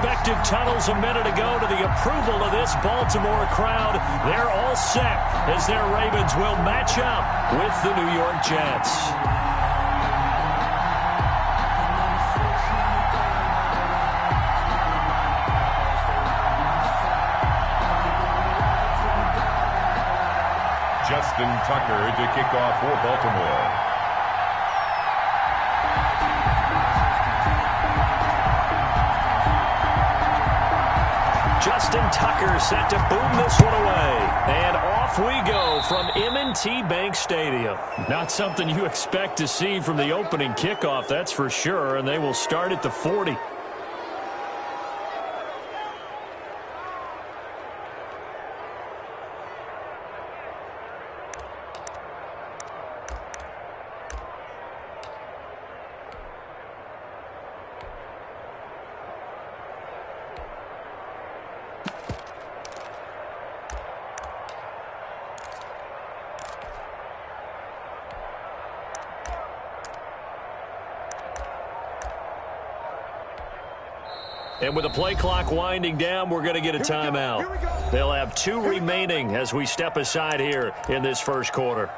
respective tunnels a minute ago to the approval of this Baltimore crowd. They're all set as their Ravens will match up with the New York Jets. Justin Tucker to kick off for Baltimore. Justin Tucker set to boom this one away. And off we go from M&T Bank Stadium. Not something you expect to see from the opening kickoff, that's for sure. And they will start at the 40. And with the play clock winding down, we're going to get a timeout. They'll have 2 remaining as we step aside here in this first quarter.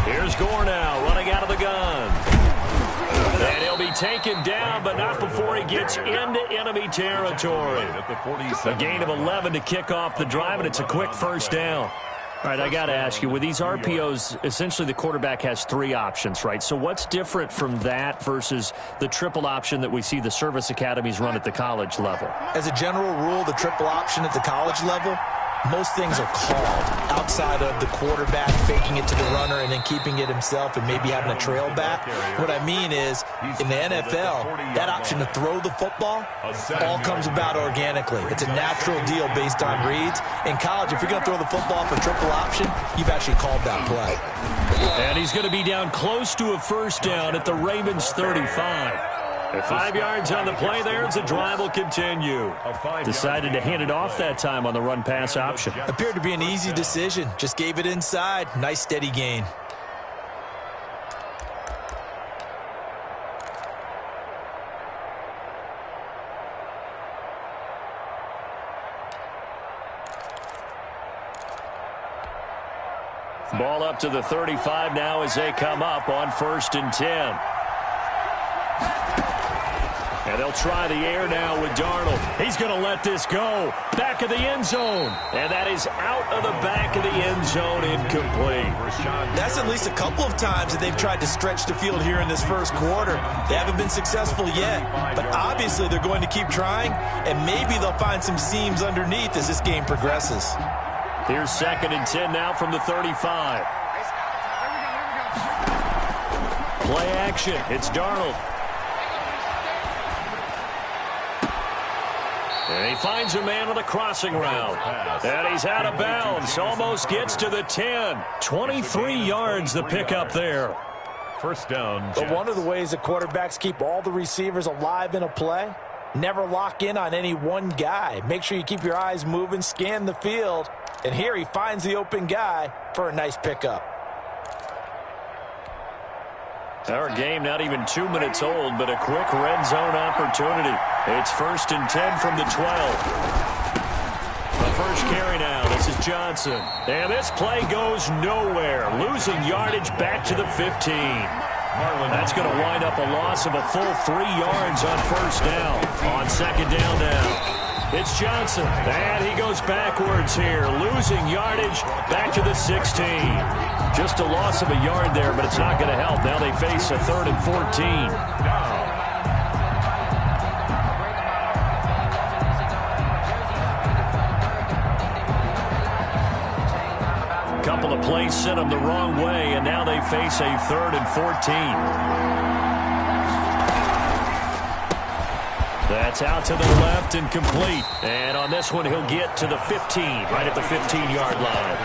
Here's Gore now, running out of the gun. And he'll be taken down, but not before he gets into enemy territory. A gain of 11 to kick off the drive, and it's a quick first down. All right, I got to ask you, with these RPOs, essentially the quarterback has 3 options, right? So what's different from that versus the triple option that we see the service academies run at the college level? As a general rule, the triple option at the college level, most things are called outside of the quarterback faking it to the runner and then keeping it himself and maybe having a trail back. What I mean is, in the NFL, that option to throw the football all comes about organically. It's a natural deal based on reads. In college, if you're going to throw the football for triple option, you've actually called that play. And he's going to be down close to a first down at the Ravens 35. 5 yards on the play there as the drive will continue. Decided to hand it off that time on the run-pass option. Appeared to be an easy decision. Just gave it inside. Nice steady gain. Ball up to the 35 now as they come up on 1st and 10. And they'll try the air now with Darnold. He's going to let this go. Back of the end zone. And that is out of the back of the end zone, incomplete. That's at least a couple of times that they've tried to stretch the field here in this first quarter. They haven't been successful yet. But obviously they're going to keep trying, and maybe they'll find some seams underneath as this game progresses. Here's 2nd and 10 now from the 35. Play action. It's Darnold. And he finds a man on the crossing route. And he's out of bounds. Almost gets to the 10. 23 yards the pickup there. First down. But one of the ways that quarterbacks keep all the receivers alive in a play, never lock in on any one guy. Make sure you keep your eyes moving, scan the field. And here he finds the open guy for a nice pickup. Our game not even 2 minutes old, but a quick red zone opportunity. It's 1st and 10 from the 12. The first carry now. This is Johnson. And this play goes nowhere. Losing yardage back to the 15. That's going to wind up a loss of a full 3 yards on first down. On second down now. It's Johnson, and he goes backwards here, losing yardage back to the 16. Just a loss of a yard there, but it's not going to help. Now they face a 3rd and 14. Couple of plays sent them the wrong way, and now they face a 3rd and 14. That's out to the left and complete. And on this one, he'll get to the 15, right at the 15-yard line.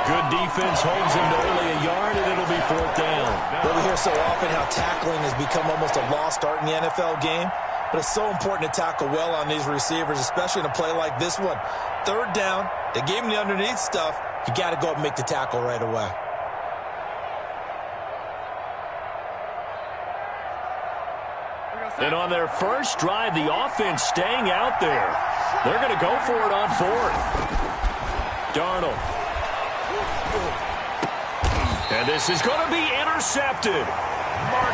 Good defense holds him to only a yard, and it'll be 4th down. Well, we hear so often how tackling has become almost a lost art in the NFL game. But it's so important to tackle well on these receivers, especially in a play like this one. 3rd down, they gave him the underneath stuff. You got to go up and make the tackle right away. And on their first drive, the offense staying out there. They're going to go for it on 4th. Darnold. And this is going to be intercepted.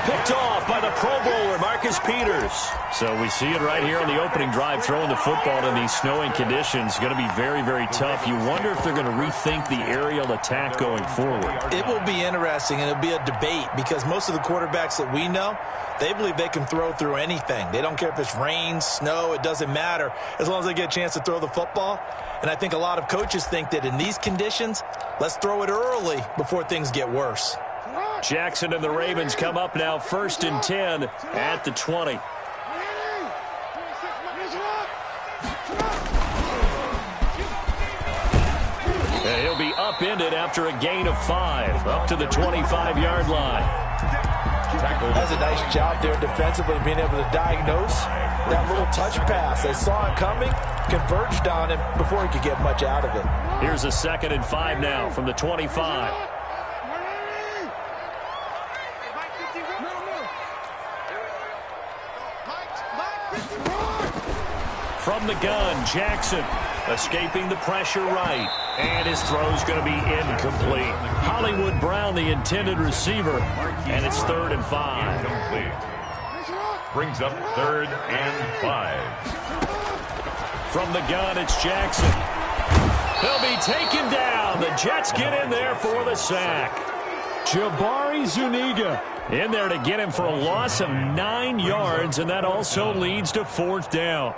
Picked off by the Pro Bowler, Marcus Peters. So we see it right here on the opening drive, throwing the football in these snowing conditions. Going to be very, very tough. You wonder if they're going to rethink the aerial attack going forward. It will be interesting, and it'll be a debate, because most of the quarterbacks that we know, they believe they can throw through anything. They don't care if it's rain, snow, it doesn't matter, as long as they get a chance to throw the football. And I think a lot of coaches think that in these conditions, let's throw it early before things get worse. Jackson and the Ravens come up now 1st and 10 at the 20. And he'll be upended after a gain of 5, up to the 25-yard line. Does a nice job there defensively, being able to diagnose that little touch pass. They saw it coming, converged on him before he could get much out of it. Here's a 2nd and 5 now from the 25. From the gun, Jackson escaping the pressure right. And his throw's going to be incomplete. Hollywood Brown, the intended receiver, and it's 3rd and 5. Incomplete. Brings up 3rd and 5. From the gun, it's Jackson. He'll be taken down. The Jets get in there for the sack. Jabari Zuniga in there to get him for a loss of 9 yards, and that also leads to 4th down.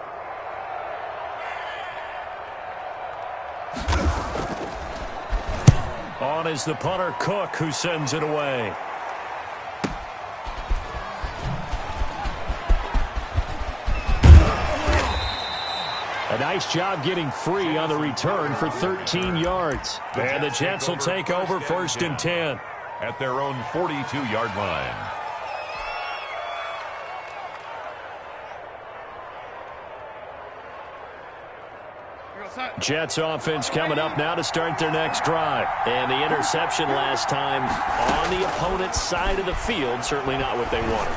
On is the punter, Cook, who sends it away. A nice job getting free on the return for 13 yards. And the Jets will take over 1st and 10. At their own 42-yard line. Jets offense coming up now to start their next drive. And the interception last time on the opponent's side of the field, certainly not what they wanted.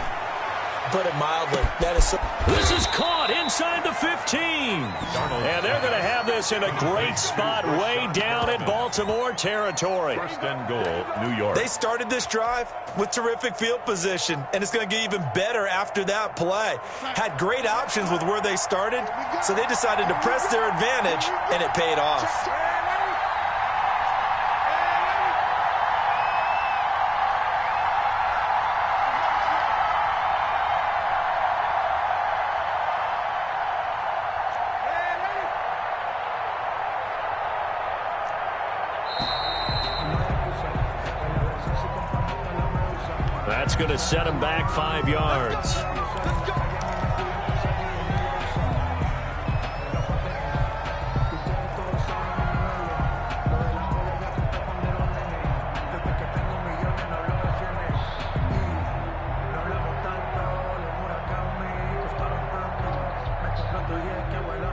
Put it mildly. That is so. This is caught inside the 15. And they're going to have this in a great spot way down in Baltimore territory. 1st and goal, New York. They started this drive with terrific field position, and it's going to get even better after that play. Had great options with where they started, so they decided to press their advantage, and it paid off. That's going to set him back 5 yards.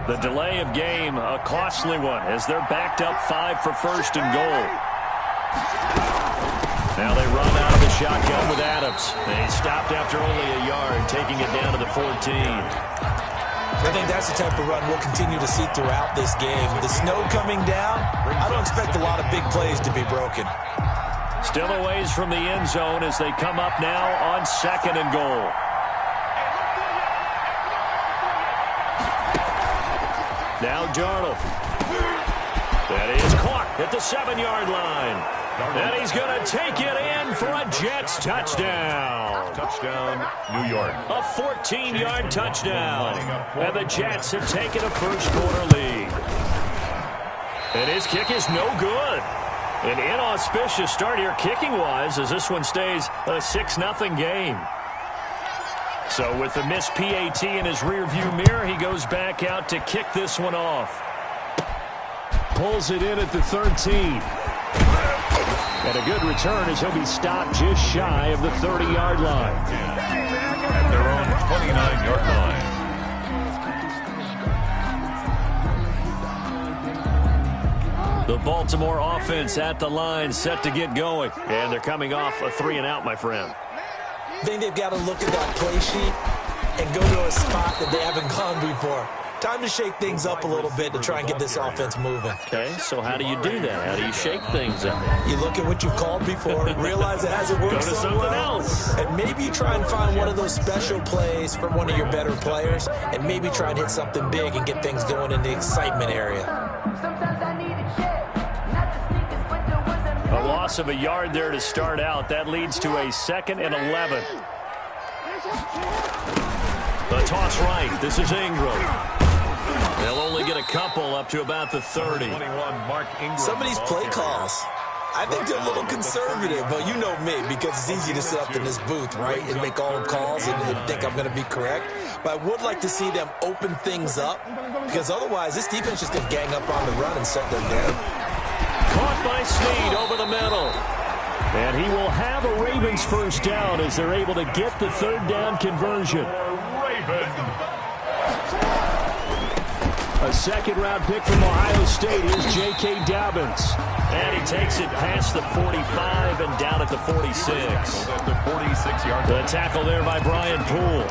The delay of game, a costly one, as they're backed up 5 for first and goal. Now they run out of the shotgun with Adams. They stopped after only a yard, taking it down to the 14. I think that's the type of run we'll continue to see throughout this game. With the snow coming down, I don't expect a lot of big plays to be broken. Still a ways from the end zone as they come up now on 2nd and goal. Now Darnold. That is caught at the 7-yard line. And he's going to take it in for a Jets touchdown. Touchdown, New York. A 14-yard touchdown. And the Jets have taken a first-quarter lead. And his kick is no good. An inauspicious start here kicking-wise as this one stays a 6-0 game. So with the missed PAT in his rearview mirror, he goes back out to kick this one off. Pulls it in at the 13. And a good return as he'll be stopped just shy of the 30-yard line. At their own 29-yard line. The Baltimore offense at the line, set to get going. And they're coming off a 3-and-out, my friend. I think they've got to look at that play sheet and go to a spot that they haven't gone before. Time to shake things up a little bit to try and get this offense moving. Okay, so how do you do that? How do you shake things up? You look at what you've called before, realize it hasn't worked Go to so something well, else. and maybe you try and find one of those special plays from one of your better players, and maybe try and hit something big and get things going in the excitement area. A loss of a yard there to start out. That leads to a 2nd and 11. The toss right. This is Ingram. They'll only get a couple up to about the 30. Some of these play calls, I think they're a little conservative, but you know me, because it's easy to sit up in this booth, right, and make all calls and think I'm going to be correct. But I would like to see them open things up, because otherwise this defense is going to gang up on the run and shut them down. Caught by Snead over the middle. And he will have a Ravens first down as they're able to get the 3rd down conversion. A 2nd-round pick from Ohio State is J.K. Dobbins. And he takes it past the 45 and down at the 46. At the 46-yard line. The tackle there by Brian Poole.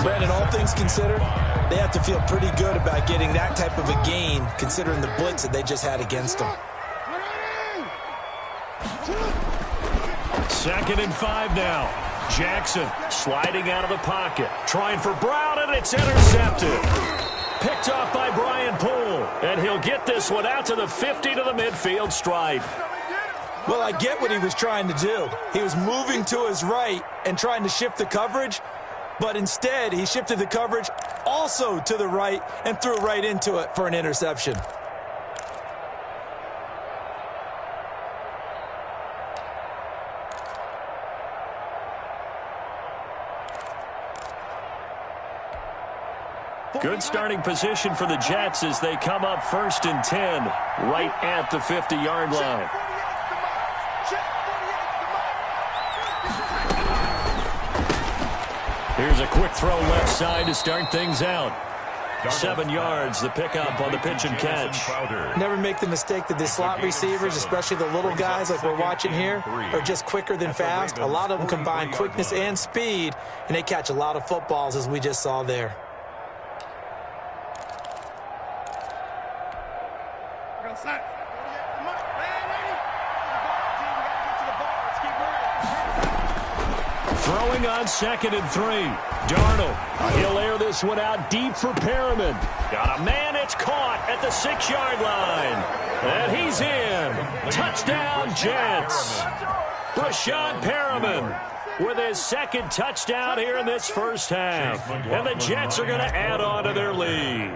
Brandon, all things considered, they have to feel pretty good about getting that type of a gain, considering the blitz that they just had against them. 2nd and 5 now. Jackson sliding out of the pocket. Trying for Brown, and it's intercepted. Picked off by Brian Poole. And he'll get this one out to the 50 to the midfield stripe. Well, I get what he was trying to do. He was moving to his right and trying to shift the coverage, but instead he shifted the coverage also to the right and threw right into it for an interception. Good starting position for the Jets as they come up 1st and 10 right at the 50-yard line. Here's a quick throw left side to start things out. 7 yards, the pickup on the pitch and catch. Never make the mistake that the slot receivers, especially the little guys like we're watching here, are just quicker than fast. A lot of them combine quickness and speed, and they catch a lot of footballs, as we just saw there. Throwing on 2nd and 3. Darnold. He'll air this one out deep for Perriman. Got a man. It's caught at the 6-yard line. And he's in. Touchdown, Jets. Brashad Perriman with his 2nd touchdown here in this first half. And the Jets are going to add on to their lead.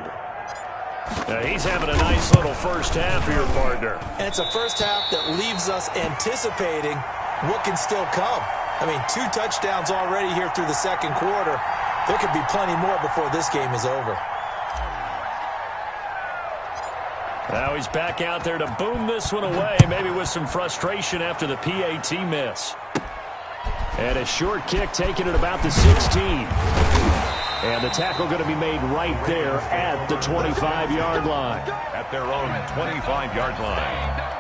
He's having a nice little first half here, partner. And it's a first half that leaves us anticipating what can still come. I mean, 2 touchdowns already here through the 2nd quarter. There could be plenty more before this game is over. Now he's back out there to boom this one away, maybe with some frustration after the PAT miss. And a short kick taken at about the 16. And the tackle going to be made right there at the 25-yard line. At their own 25-yard line.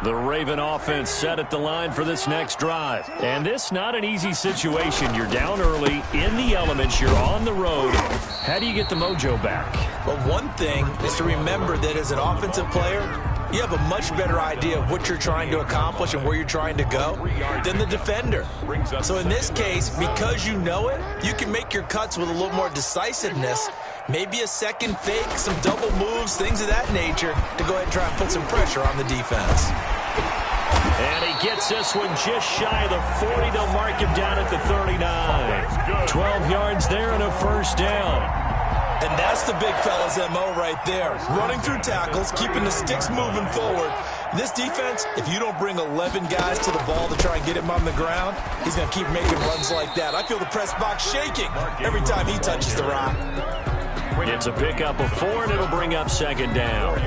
The Raven offense set at the line for this next drive. And this not an easy situation. You're down early, in the elements, you're on the road. How do you get the mojo back? Well, one thing is to remember that as an offensive player, you have a much better idea of what you're trying to accomplish and where you're trying to go than the defender. So in this case, because you know it, you can make your cuts with a little more decisiveness. Maybe a second fake, some double moves, things of that nature to go ahead and try and put some pressure on the defense. And he gets this one just shy of the 40. They'll mark him down at the 39. 12 yards there and a first down. And that's the big fella's MO right there. Running through tackles, keeping the sticks moving forward. This defense, if you don't bring 11 guys to the ball to try and get him on the ground, he's going to keep making runs like that. I feel the press box shaking every time he touches the rock. It's a pickup of 4, and it'll bring up second down.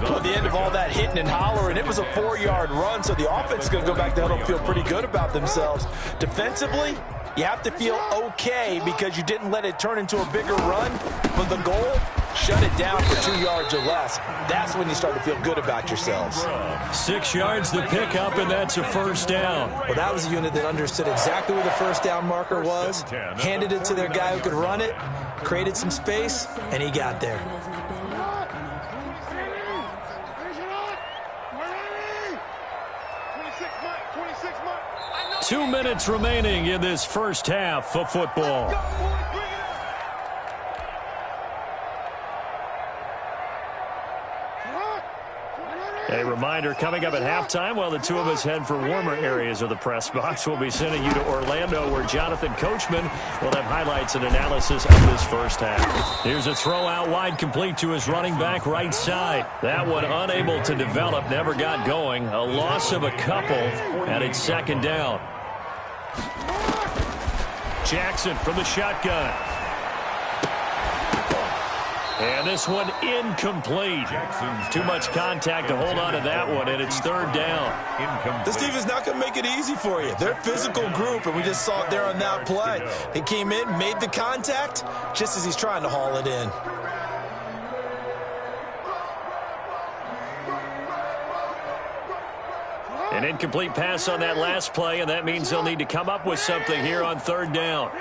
Well, at the end of all that hitting and hollering, it was a 4-yard run, so the offense is going to go back to huddle and feel pretty good about themselves. Defensively, you have to feel okay because you didn't let it turn into a bigger run. But the goal, shut it down for 2 yards or less. That's when you start to feel good about yourselves. 6 yards the pickup, and that's a first down. Well, that was a unit that understood exactly where the first down marker was, handed it to their guy who could run it, created some space, and he got there. 2 minutes remaining in this first half of football. A reminder, coming up at halftime, while the two of us head for warmer areas of the press box, we'll be sending you to Orlando, where Jonathan Coachman will have highlights and analysis of this first half. Here's a throw out wide, complete to his running back right side. That one unable to develop, never got going. A loss of a couple, and it's second down. Jackson from the shotgun. And this one incomplete. Too much contact to hold on to that one, and it's third down. This defense is not going to make it easy for you. They're a physical group, and we just saw it there on that play. He came in, made the contact, just as he's trying to haul it in. An incomplete pass on that last play, and that means they'll need to come up with something here on third down.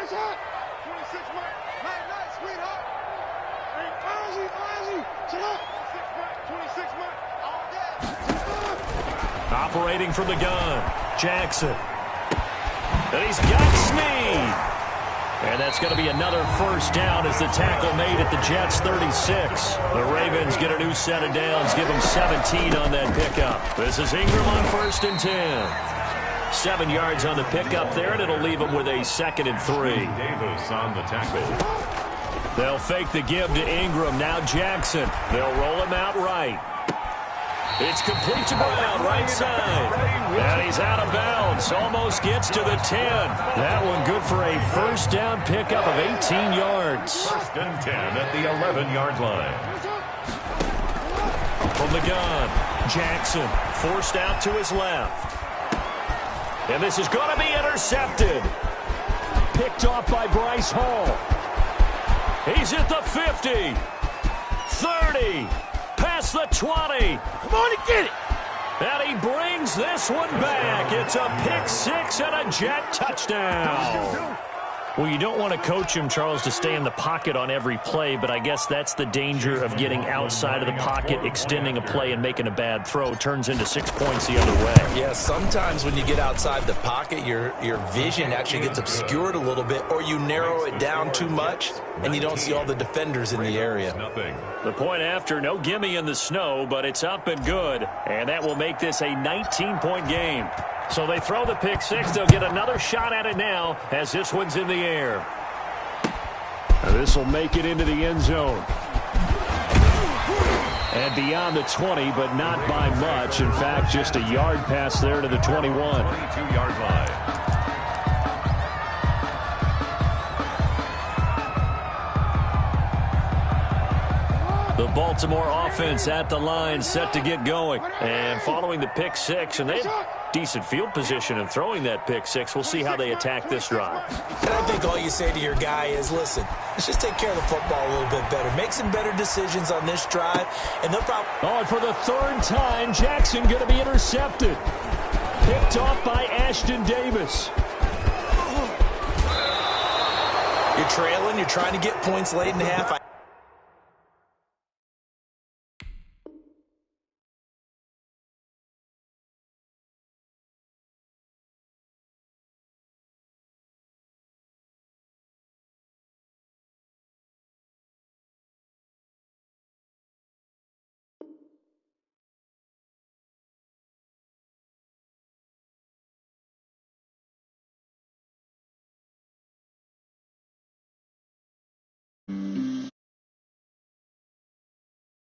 Operating from the gun, Jackson. And he's got Snead. And that's going to be another first down as the tackle made at the Jets' 36. The Ravens get a new set of downs, give them 17 on that pickup. This is Ingram on 1st and 10. 7 yards on the pickup there, and it'll leave them with a 2nd and 3. Davis on the tackle. They'll fake the give to Ingram. Now Jackson. They'll roll him out right. It's complete to Brown, right side. And he's out of bounds. Almost gets to the 10. That one good for a first down pickup of 18 yards. 1st and 10 at the 11-yard line. From the gun, Jackson forced out to his left. And this is going to be intercepted. Picked off by Bryce Hall. He's at the 50. 30. Past the 20. Come on and get it. And he brings this one back. It's a pick six and a Jet touchdown. Well, you don't want to coach him, Charles, to stay in the pocket on every play, but I guess that's the danger of getting outside of the pocket, extending a play, and making a bad throw. It turns into 6 points the other way. Yeah, sometimes when you get outside the pocket, your vision actually gets obscured a little bit, or you narrow it down too much, and you don't see all the defenders in the area. The point after, no gimme in the snow, but it's up and good, and that will make this a 19-point game. So they throw the pick six. They'll get another shot at it now as this one's in the air. This will make it into the end zone. And beyond the 20, but not by much. In fact, just a yard pass there to the 21. 22-yard line. Baltimore offense at the line, set to get going. And following the pick six, and they had decent field position in throwing that pick six. We'll see how they attack this drive. And I think all you say to your guy is, listen, let's just take care of the football a little bit better. Make some better decisions on this drive, and they'll probably... Oh, and for the third time, Jackson going to be intercepted. Picked off by Ashton Davis. You're trailing. You're trying to get points late in the half.